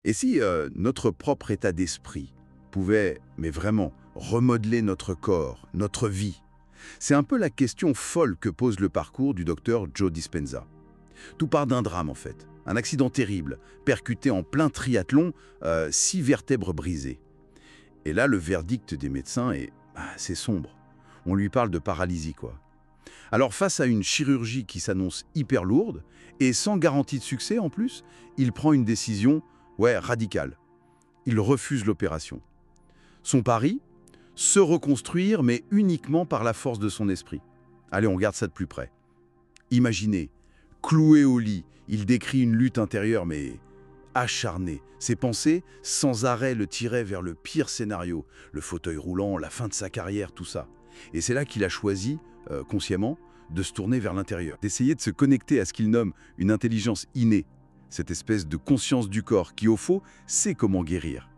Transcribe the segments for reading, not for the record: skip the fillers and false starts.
Et si notre propre état d'esprit pouvait, mais vraiment, remodeler notre corps, notre vie? C'est un peu la question folle que pose le parcours du docteur Joe Dispenza. Tout part d'un drame en fait, un accident terrible, percuté en plein triathlon, 6 vertèbres brisées. Et là, le verdict des médecins est c'est sombre. On lui parle de paralysie, quoi. Alors face à une chirurgie qui s'annonce hyper lourde, et sans garantie de succès en plus, il prend une décision, radicale. Il refuse l'opération. Son pari? Se reconstruire, mais uniquement par la force de son esprit. Allez, on regarde ça de plus près. Imaginez, cloué au lit, il décrit une lutte intérieure, mais acharnée. Ses pensées, sans arrêt, le tiraient vers le pire scénario. Le fauteuil roulant, la fin de sa carrière, tout ça. Et c'est là qu'il a choisi, consciemment, de se tourner vers l'intérieur, d'essayer de se connecter à ce qu'il nomme une intelligence innée, cette espèce de conscience du corps qui, au fond, sait comment guérir.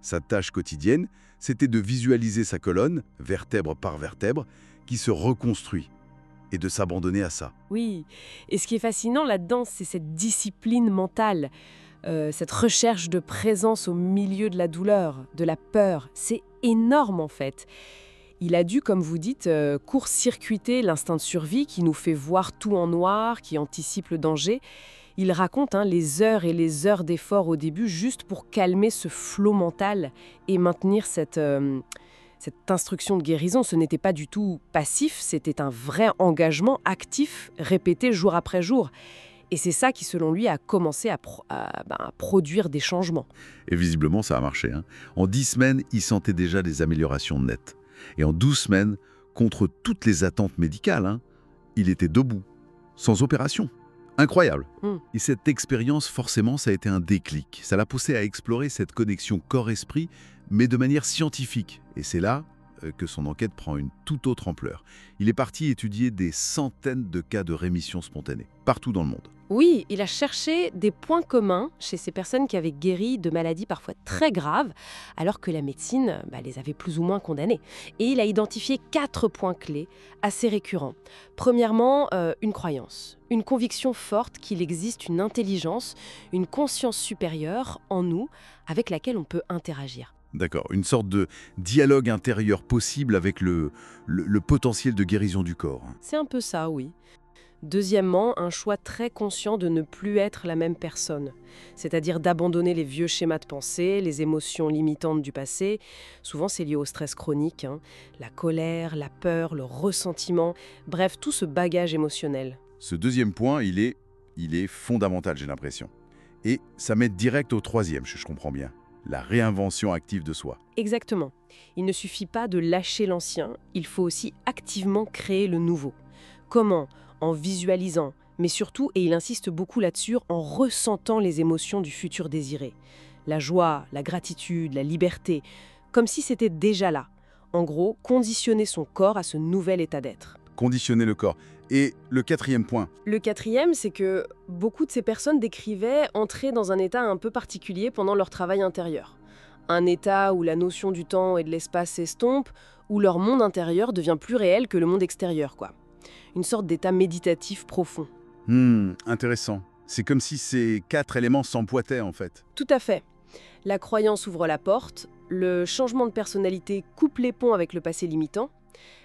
Sa tâche quotidienne, c'était de visualiser sa colonne, vertèbre par vertèbre, qui se reconstruit, et de s'abandonner à ça. Oui, et ce qui est fascinant là-dedans, c'est cette discipline mentale, cette recherche de présence au milieu de la douleur, de la peur. C'est énorme en fait. Il a dû, comme vous dites, court-circuiter l'instinct de survie qui nous fait voir tout en noir, qui anticipe le danger. Il raconte les heures et les heures d'efforts au début juste pour calmer ce flot mental et maintenir cette instruction de guérison. Ce n'était pas du tout passif, c'était un vrai engagement actif, répété jour après jour. Et c'est ça qui, selon lui, a commencé à produire des changements. Et visiblement, ça a marché. En 10 semaines, il sentait déjà des améliorations nettes. Et en 12 semaines, contre toutes les attentes médicales, il était debout, sans opération. Incroyable. Et cette expérience, forcément, ça a été un déclic. Ça l'a poussé à explorer cette connexion corps-esprit, mais de manière scientifique. Et c'est là que son enquête prend une toute autre ampleur. Il est parti étudier des centaines de cas de rémission spontanée, partout dans le monde. Oui, il a cherché des points communs chez ces personnes qui avaient guéri de maladies parfois très graves, alors que la médecine les avait plus ou moins condamnées. Et il a identifié 4 points clés assez récurrents. Premièrement, une croyance, une conviction forte qu'il existe une intelligence, une conscience supérieure en nous avec laquelle on peut interagir. D'accord, une sorte de dialogue intérieur possible avec le potentiel de guérison du corps. C'est un peu ça, oui. Deuxièmement, un choix très conscient de ne plus être la même personne, c'est-à-dire d'abandonner les vieux schémas de pensée, les émotions limitantes du passé. Souvent, c'est lié au stress chronique, la colère, la peur, le ressentiment, bref, tout ce bagage émotionnel. Ce deuxième point, il est fondamental, j'ai l'impression. Et ça m'aide direct au troisième, je comprends bien. La réinvention active de soi. Exactement. Il ne suffit pas de lâcher l'ancien, il faut aussi activement créer le nouveau. Comment ? En visualisant, mais surtout, et il insiste beaucoup là-dessus, en ressentant les émotions du futur désiré. La joie, la gratitude, la liberté, comme si c'était déjà là. En gros, conditionner son corps à ce nouvel état d'être. Conditionner le corps. Et le quatrième point? Le quatrième, c'est que beaucoup de ces personnes décrivaient entrer dans un état un peu particulier pendant leur travail intérieur. Un état où la notion du temps et de l'espace s'estompe, où leur monde intérieur devient plus réel que le monde extérieur, quoi. Une sorte d'état méditatif profond. Intéressant. C'est comme si ces 4 éléments s'emboîtaient, en fait. Tout à fait. La croyance ouvre la porte, le changement de personnalité coupe les ponts avec le passé limitant,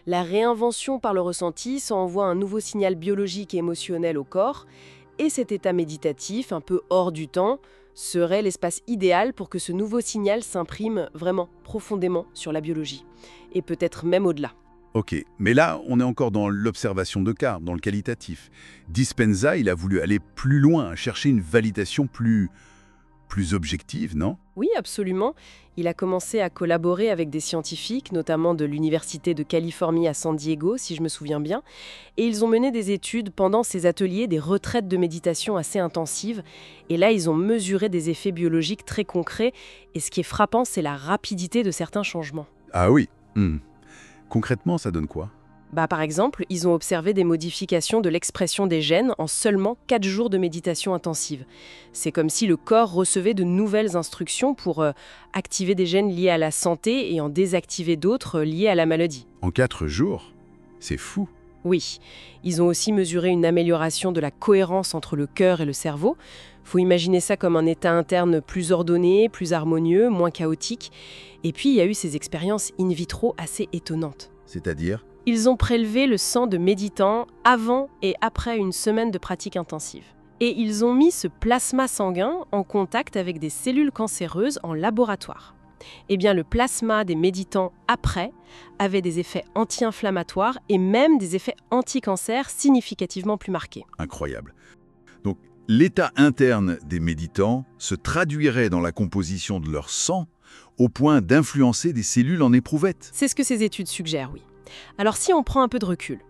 la réinvention par le ressenti, ça envoie un nouveau signal biologique et émotionnel au corps, et cet état méditatif, un peu hors du temps, serait l'espace idéal pour que ce nouveau signal s'imprime vraiment profondément sur la biologie, et peut-être même au-delà. Ok, mais là, on est encore dans l'observation de cas, dans le qualitatif. Dispenza, il a voulu aller plus loin, chercher une validation plus objective, non? Oui, absolument. Il a commencé à collaborer avec des scientifiques, notamment de l'Université de Californie à San Diego, si je me souviens bien. Et ils ont mené des études pendant ces ateliers, des retraites de méditation assez intensives. Et là, ils ont mesuré des effets biologiques très concrets. Et ce qui est frappant, c'est la rapidité de certains changements. Ah oui. Concrètement, ça donne quoi? Par exemple, ils ont observé des modifications de l'expression des gènes en seulement 4 jours de méditation intensive. C'est comme si le corps recevait de nouvelles instructions pour activer des gènes liés à la santé et en désactiver d'autres liés à la maladie. En 4 jours? C'est fou. Oui, ils ont aussi mesuré une amélioration de la cohérence entre le cœur et le cerveau. Faut imaginer ça comme un état interne plus ordonné, plus harmonieux, moins chaotique. Et puis, il y a eu ces expériences in vitro assez étonnantes. C'est-à-dire? Ils ont prélevé le sang de méditants avant et après une semaine de pratique intensive. Et ils ont mis ce plasma sanguin en contact avec des cellules cancéreuses en laboratoire. Eh bien, le plasma des méditants après avait des effets anti-inflammatoires et même des effets anti-cancer significativement plus marqués. Incroyable. Donc, l'état interne des méditants se traduirait dans la composition de leur sang au point d'influencer des cellules en éprouvette. C'est ce que ces études suggèrent, oui. Alors si on prend un peu de recul,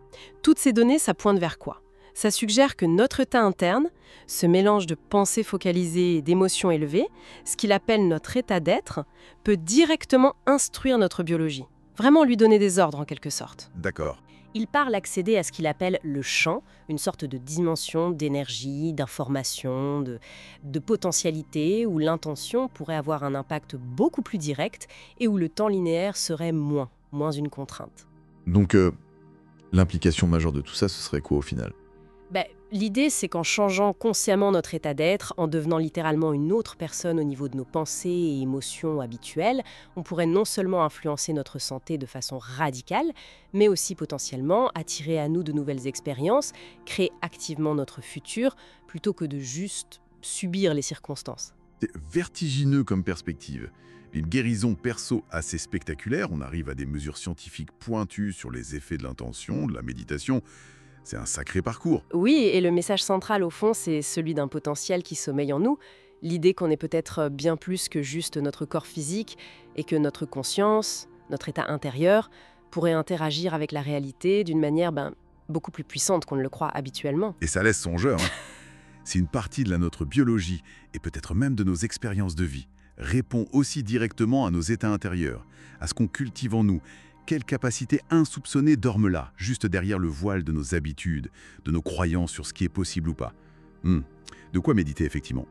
toutes ces données, ça pointe vers quoi? Ça suggère que notre état interne, ce mélange de pensées focalisées et d'émotions élevées, ce qu'il appelle notre état d'être, peut directement instruire notre biologie. Vraiment lui donner des ordres en quelque sorte. D'accord. Il parle accéder à ce qu'il appelle le champ, une sorte de dimension d'énergie, d'information, de potentialité, où l'intention pourrait avoir un impact beaucoup plus direct et où le temps linéaire serait moins une contrainte. Donc, l'implication majeure de tout ça, ce serait quoi au final? L'idée, c'est qu'en changeant consciemment notre état d'être, en devenant littéralement une autre personne au niveau de nos pensées et émotions habituelles, on pourrait non seulement influencer notre santé de façon radicale, mais aussi potentiellement attirer à nous de nouvelles expériences, créer activement notre futur, plutôt que de juste subir les circonstances. C'est vertigineux comme perspective. Une guérison perso assez spectaculaire, on arrive à des mesures scientifiques pointues sur les effets de l'intention, de la méditation. C'est un sacré parcours. Oui, et le message central, au fond, c'est celui d'un potentiel qui sommeille en nous. L'idée qu'on est peut-être bien plus que juste notre corps physique et que notre conscience, notre état intérieur, pourrait interagir avec la réalité d'une manière beaucoup plus puissante qu'on ne le croit habituellement. Et ça laisse songeur. Si une partie de notre biologie, et peut-être même de nos expériences de vie, répond aussi directement à nos états intérieurs, à ce qu'on cultive en nous, quelles capacités insoupçonnées dorment là, juste derrière le voile de nos habitudes, de nos croyances sur ce qui est possible ou pas. De quoi méditer, effectivement.